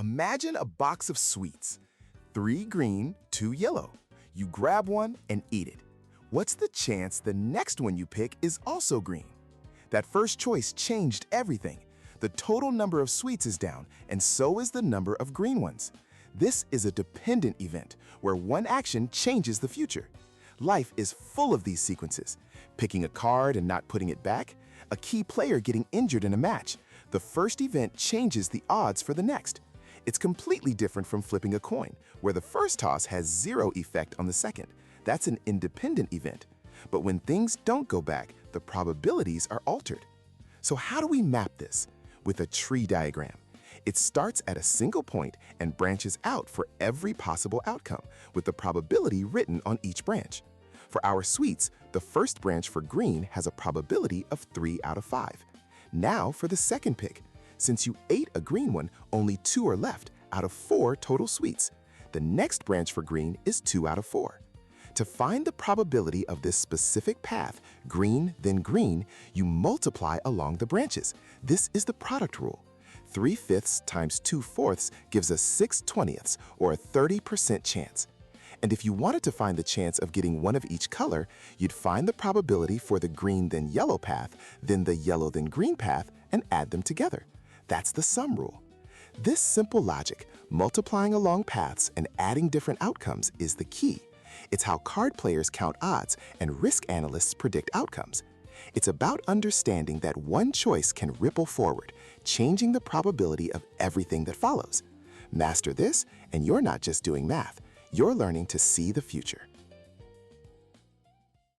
Imagine a box of sweets. 3 green, 2 yellow. You grab one and eat it. What's the chance the next one you pick is also green? That first choice changed everything. The total number of sweets is down, and so is the number of green ones. This is a dependent event, where one action changes the future. Life is full of these sequences. Picking a card and not putting it back, a key player getting injured in a match. The first event changes the odds for the next. It's completely different from flipping a coin, where the first toss has zero effect on the second. That's an independent event. But when things don't go back, the probabilities are altered. So how do we map this? With a tree diagram. It starts at a single point and branches out for every possible outcome, with the probability written on each branch. For our sweets, the first branch for green has a probability of 3 out of 5. Now for the second pick. Since you ate a green one, only 2 are left out of 4 total sweets. The next branch for green is 2 out of 4. To find the probability of this specific path, green then green, you multiply along the branches. This is the product rule. 3/5 times 2/4 gives us 6/20, or a 30% chance. And if you wanted to find the chance of getting one of each color, you'd find the probability for the green then yellow path, then the yellow then green path, and add them together. That's the sum rule. This simple logic, multiplying along paths and adding different outcomes, is the key. It's how card players count odds and risk analysts predict outcomes. It's about understanding that one choice can ripple forward, changing the probability of everything that follows. Master this, and you're not just doing math, you're learning to see the future.